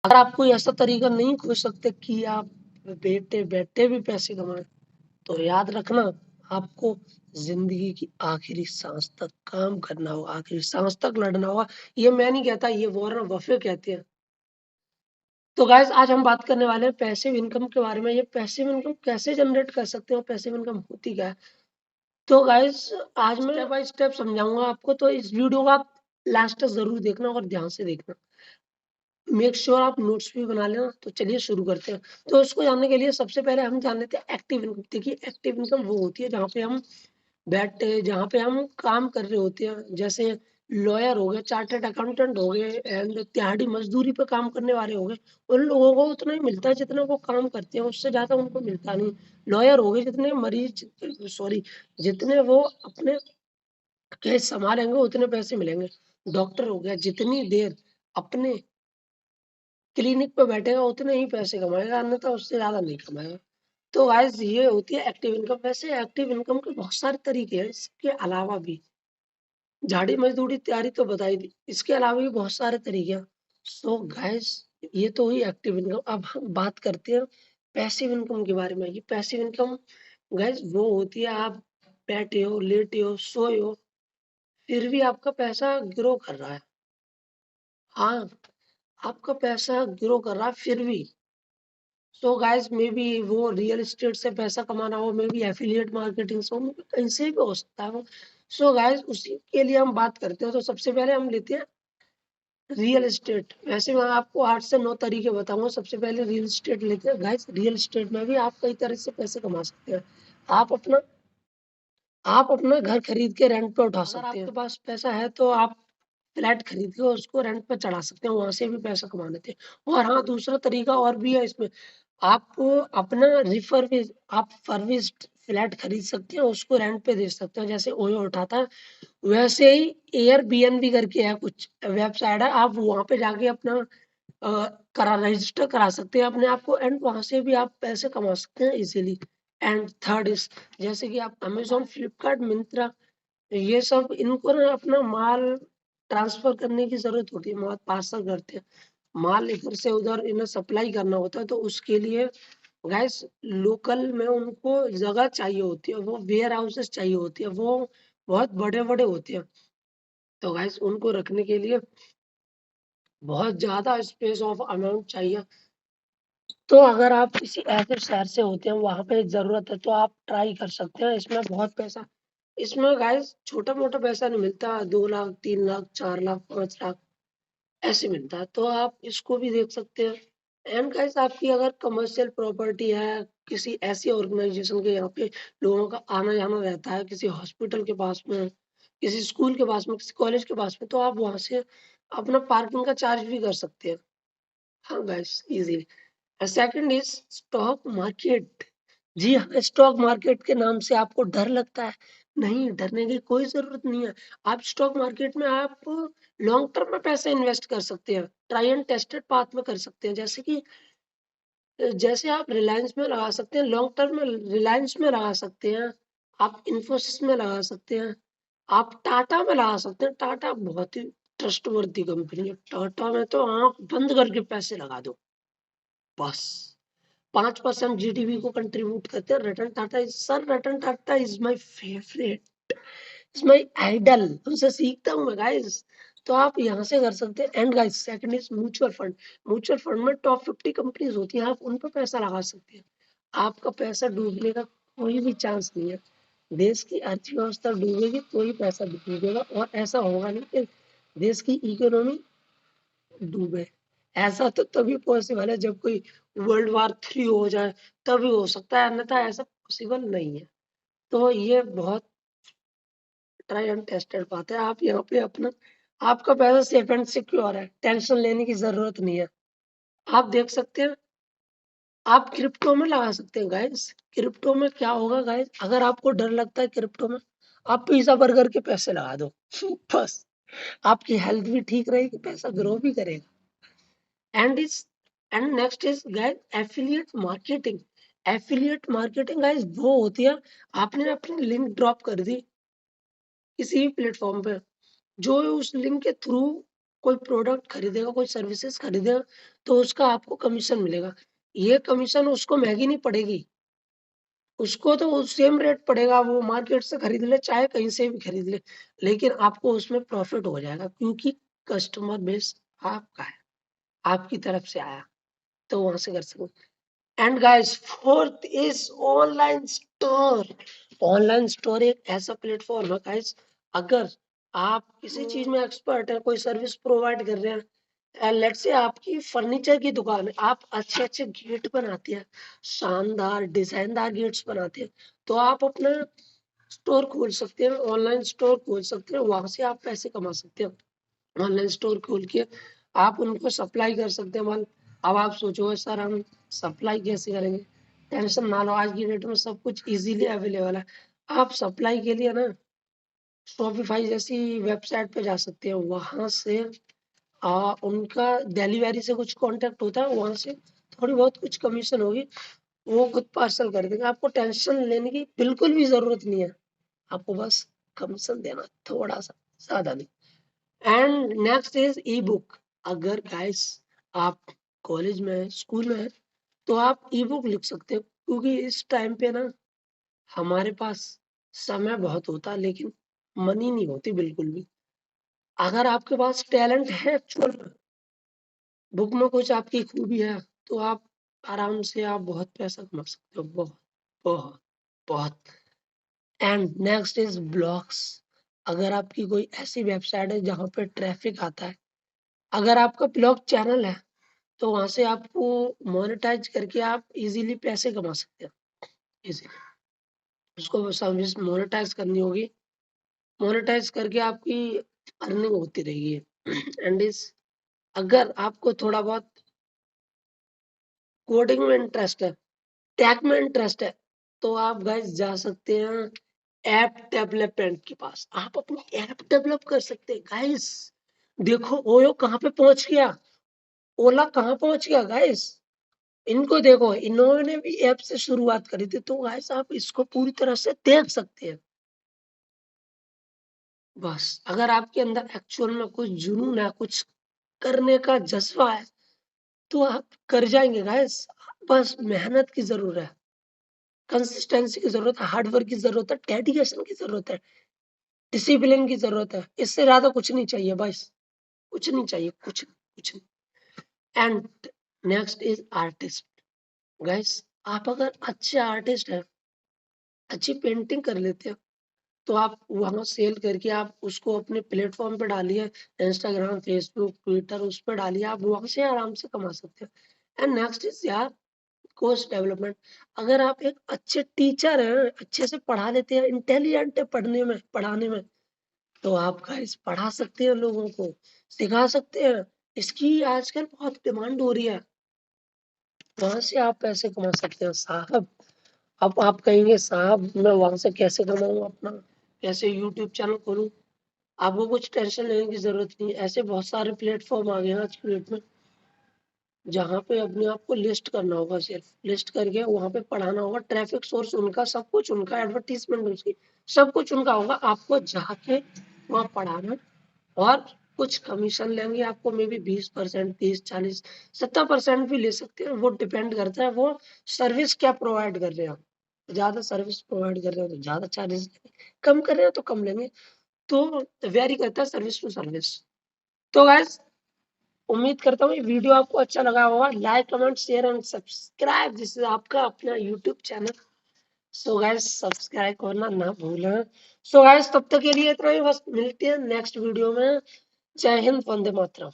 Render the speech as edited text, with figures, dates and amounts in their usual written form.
अगर आप कोई ऐसा तरीका नहीं खोज सकते कि आप बैठे-बैठे भी पैसे कमाएँ, तो याद रखना आपको ज़िंदगी की आखिरी साँस तक काम करना होगा, आखिरी साँस तक लड़ना होगा। ये मैं नहीं कहता, ये वॉरेन बफे कहते हैं। तो गाइज़ आज हम बात करने वाले हैं पैसिव इनकम के बारे में। ये पैसिव इनकम कैसे जनरेट कर सकते हैं और पैसिव इनकम होती क्या है? तो गाइज़ आज मैं स्टेप बाय स्टेप समझाऊँगा आपको, तो इस वीडियो को आप लास्ट तक ज़रूर देखना और ध्यान से देखना। मेक श्योर आप नोट्स भी बना लेना। तो चलिए शुरू करते हैं। तो इसको जानने के लिए सबसे पहले हम जान लेते हैं एक्टिव इनकम। देखिए एक्टिव इनकम वो होती है जहाँ पे हम जहाँ पे हम काम कर रहे होते हैं। जैसे लॉयर हो गए, चार्टर्ड अकाउंटेंट हो गए एंड दिहाड़ी मज़दूरी पे काम करने वाले हो गए। उन लोगों को उतना ही मिलता है जितना वो काम करते हैं, उससे ज़्यादा उनको मिलता नहीं। लॉयर हो गए जितने वो अपने केस सँभालेंगे उतने पैसे मिलेंगे। डॉक्टर हो गया जितनी देर अपने क्लिनिक पे बैठेगा उतने ही पैसे कमाएगा, अन्यथा उससे ज़्यादा नहीं कमाएगा। तो गाइस ये होती है एक्टिव इनकम। वैसे एक्टिव इनकम के बहुत सारे तरीके हैं, इसके अलावा भी झाड़ी मजदूरी तैयारी तो बताई थी, इसके अलावा भी बहुत सारे तरीके हैं। सो गाइस ये तो हुई एक्टिव इनकम। अब हम बात करते हैं पैसिव इनकम के बारे में। ये पैसिव इनकम गाइस वो होती है, आप बैठे हो, लेटे हो, सोए हो, फिर भी आपका पैसा ग्रो कर रहा है। हाँ, आपका पैसा ग्रो कर रहा है फिर भी। सो गाइस मे बी वो रियल एस्टेट से पैसा कमाना हो, मे बी एफिलिएट मार्केटिंग से हो, मे बी कहीं से भी हो सकता है वो। सो गाइस उसी के लिए हम बात करते हैं। तो सबसे पहले हम लेते हैं रियल एस्टेट। वैसे मैं आपको 8 से 9 तरीके बताऊंगा। सबसे पहले रियल एस्टेट लेते हैं। गाइस रियल एस्टेट में भी आप कई तरह से पैसे कमा सकते हैं। आप अपना आप अपना घर खरीद के रेंट पे उठा सकते हैं। आपके पास पैसा है तो आप फ्लैट खरीद के उसको रेंट पे चढ़ा सकते हैं, वहां से भी पैसा कमा लेते हैं। और हाँ, दूसरा तरीका और भी है इसमें। आप अपना आप फर्निश्ड फ्लैट खरीद सकते हैं, उसको रेंट पे दे सकते हैं। जैसे ओयो उठाता है, वैसे ही एयरबीएनबी करके है, कुछ वेबसाइट है, आप वहां पे जाके अपना करा रजिस्टर करा सकते हैं अपने आप को एंड वहां से भी आप पैसे कमा सकते हैं इजीली। एंड थर्ड इज जैसे कि आप अमेज़न, फ्लिपकार्ट, मिंत्रा, ये सब इनको ना अपना माल ट्रांसफर करने की जरूरत होती है, माल पार्सल करते हैं, माल इधर से उधर इन्हें सप्लाई करना होता है। तो उसके लिए गाइस लोकल में उनको जगह चाहिए होती है, वो वेयर हाउसेस चाहिए होती है, वो बहुत बड़े बड़े होते हैं। तो गाइस उनको रखने के लिए बहुत ज्यादा स्पेस ऑफ अमाउंट चाहिए। तो अगर आप किसी ऐसे शहर से होते हैं वहां पे जरूरत है तो आप ट्राई कर सकते हैं। इसमें बहुत पैसा, इसमें गाइस छोटा मोटा पैसा नहीं मिलता, 2 लाख, 3 लाख, 4 लाख, 5 लाख ऐसे मिलता है। तो आप इसको भी देख सकते हैं। एंड गाइस आपकी अगर कमर्शियल प्रॉपर्टी है किसी ऐसी ऑर्गेनाइजेशन के, यहाँ पे लोगों का आना जाना रहता है, किसी हॉस्पिटल के पास में, किसी स्कूल के पास में, किसी कॉलेज के पास में, तो आप वहां से अपना पार्किंग का चार्ज भी कर सकते हैं। हाँ guys easy. Second is stock market. जी हाँ, स्टॉक मार्केट के नाम से आपको डर लगता है, नहीं, डरने की कोई जरूरत नहीं है। आप स्टॉक मार्केट में आप लॉन्ग टर्म में पैसे इन्वेस्ट कर सकते हैं, ट्राई एंड टेस्टेड पाथ में कर सकते हैं। जैसे कि जैसे आप रिलायंस में लगा सकते हैं, लॉन्ग टर्म में रिलायंस में लगा सकते हैं, आप इन्फोसिस में लगा सकते हैं, आप टाटा में लगा सकते हैं। टाटा बहुत ही ट्रस्टवर्दी कंपनी है, टाटा में तो आंख बंद करके पैसे लगा दो बस। 5% जीडीपी को कंट्रीब्यूट करते हैं। Ratan Tata is sir, Ratan Tata is my favourite, is my idol, उनसे सीखता हूँ मैं गाइस। तो आप यहाँ से कर सकते हैं। And guys second is mutual fund. Mutual fund में टॉप 50 कंपनीज होती हैं, आप उन पर पैसा लगा सकते हैं। आपका पैसा डूबने का कोई भी चांस नहीं है। देश की अर्थव्यवस्था डूबेगी तो ही पैसा डूबेगा, और ऐसा होगा नहीं कि देश की इकोनॉमी डूबे। ऐसा तो तभी पॉसिबल है जब कोई वर्ल्ड वार 3 हो जाए, तभी हो सकता है, अन्यथा ऐसा पॉसिबल नहीं है। तो ये बहुत ट्राई एंड टेस्टेड बात है। आप यहाँ पे अपना आपका पैसा सेफ एंड सिक्योर है, टेंशन लेने की जरूरत नहीं है। आप देख सकते हैं, आप क्रिप्टो में लगा सकते हैं गाइस। क्रिप्टो में क्या होगा गाइस, अगर आपको डर लगता है क्रिप्टो में, आप पिज्जा बर्गर के पैसे लगा दो बस, आपकी हेल्थ भी ठीक रहेगी, पैसा ग्रो भी करेगा। And is and next is guys affiliate marketing. Affiliate marketing guys वो होती है, आपने अपनी लिंक ड्रॉप कर दी किसी भी प्लेटफॉर्म पे, जो उस लिंक के थ्रू कोई प्रोडक्ट खरीदेगा, कोई सर्विसेज खरीदेगा, तो उसका आपको कमीशन मिलेगा। ये कमीशन उसको महँगी नहीं पड़ेगी। उसको तो वो सेम रेट पड़ेगा, वो मार्केट से खरीद ले, चाहे कहीं से भी खरीद ले, लेकिन आपको उसमें प्रॉफ़िट हो जाएगा क्योंकि कस्टमर बेस आपका है, आपकी तरफ से आया, तो वहाँ से कर सको। And guys, fourth is online store. Online store एक ऐसा प्लेटफॉर्म है गाइस, अगर आप किसी चीज में एक्सपर्ट है, कोई सर्विस प्रोवाइड कर रहे हैं, लेट्स से आपकी फर्नीचर की दुकान है, आप अच्छे अच्छे गेट बनाते हैं, शानदार डिजाइनदार गेट्स बनाते हैं, तो आप अपना स्टोर खोल सकते हैं, ऑनलाइन स्टोर खोल सकते हैं, वहां से आप पैसे कमा सकते हैं। ऑनलाइन स्टोर खोल के आप उनको सप्लाई कर सकते हैं माल। अब आप सोचो सर हम सप्लाई कैसे करेंगे, टेंशन ना लो, आज की डेट में सब कुछ इजीली अवेलेबल है। आप सप्लाई के लिए ना शॉपिफाई जैसी वेबसाइट पे जा सकते हैं, वहां से उनका डिलीवरी से कुछ कांटेक्ट होता है, वहां से थोड़ी बहुत कुछ कमीशन होगी, वो खुद पार्सल कर देंगे, आपको टेंशन लेने की बिल्कुल भी जरूरत नहीं है, आपको बस कमीशन देना थोड़ा सा, ज्यादा नहीं। And next is E book. अगर गाइस आप कॉलेज में है, स्कूल में है, तो आप ई बुक लिख सकते हो, क्योंकि इस टाइम पे ना हमारे पास समय बहुत होता है, लेकिन मनी नहीं होती बिल्कुल भी। अगर आपके पास टैलेंट है एक्चुअल में, बुक में कुछ आपकी खूबी है, तो आप आराम से आप बहुत पैसा कमा सकते हो, बहुत बहुत बहुत। And next is blogs. अगर आपकी कोई ऐसी वेबसाइट है जहाँ पे ट्रैफिक आता है, अगर आपका ब्लॉग चैनल है, तो वहां से आपको मोनेटाइज करके आप इजीली पैसे कमा सकते हैं, इजीली। उसको सर्विस मोनेटाइज करनी होगी, मोनेटाइज करके आपकी अर्निंग होती रहेगी। एंड इस अगर आपको थोड़ा बहुत कोडिंग में इंटरेस्ट है, टेक में इंटरेस्ट है, तो आप गाइस जा सकते हैं ऐप डेवलपमेंट के पास, आप अपनी ऐप डेवलप कर सकते हैं गाइस। देखो ओयो कहाँ पे पहुंच गया, ओला कहाँ पहुंच गया गाइस, इनको देखो, इन्होंने भी ऐप से शुरुआत करी थी, तो गाइस आप इसको पूरी तरह से देख सकते हैं। बस अगर आपके अंदर एक्चुअल में कुछ जुनून है, कुछ करने का जज्बा है, तो आप कर जाएंगे गाइस। बस मेहनत की जरूरत है, कंसिस्टेंसी की जरूरत है, हार्ड वर्क की जरूरत है, डेडिकेशन की जरूरत है, डिसिप्लिन की जरूरत है, इससे ज्यादा कुछ नहीं चाहिए, बस कुछ नहीं चाहिए, कुछ नहीं। And next is artist. Guys आप अगर अच्छे आर्टिस्ट हैं, अच्छी पेंटिंग कर लेते हैं, तो आप वहां सेल करके आप उसको अपने प्लेटफॉर्म पे डालिए, इंस्टाग्राम, फेसबुक, ट्विटर, उस पर डालिए, आप वहां से आराम से कमा सकते हैं। एंड नेक्स्ट इज यार कोर्स डेवलपमेंट। अगर आप एक अच्छे टीचर हैं, अच्छे से पढ़ा लेते हैं, इंटेलिजेंट है पढ़ने में, पढ़ाने में, तो आप गाइस पढ़ा सकते हैं, लोगों को सिखा सकते हैं, इसकी आजकल बहुत डिमांड हो रही है, वहां से आप पैसे कमा सकते हैं साहब। अब आप कहेंगे साहब मैं वहां से कैसे कमाऊं, अपना कैसे यूट्यूब चैनल खोलूं, आपको कुछ टेंशन लेने की जरूरत नहीं है। ऐसे बहुत सारे प्लेटफॉर्म आ गए हैं आज की डेट में, जहाँ पे अपने आप को लिस्ट करना होगा, सिर्फ लिस्ट करके वहां पे पढ़ाना होगा, ट्रैफिक सोर्स उनका, सब कुछ उनका, एडवर्टीजमेंट उसकी, सब कुछ उनका होगा, आपको जाके वहाँ पढ़ाना, और कुछ कमीशन लेंगे आपको, मे बी 20%, 30, 40, 70% भी ले सकते हैं, वो डिपेंड करता है वो सर्विस क्या प्रोवाइड कर रहे हैं। आप ज्यादा सर्विस प्रोवाइड कर रहे हैं तो ज्यादा चार्जेस, कम कर रहे हैं तो कम लेंगे, तो वेरी करता है सर्विस टू सर्विस। तो गाइस उम्मीद करता हूँ ये वीडियो आपको अच्छा लगा होगा, like comment share and subscribe, जिससे आपका अपना YouTube channel. So guys subscribe करना ना भूलें। सो गाइस तब तक के लिए इतना ही, बस मिलते हैं नेक्स्ट वीडियो में। जय हिंद, वंदे मातरम।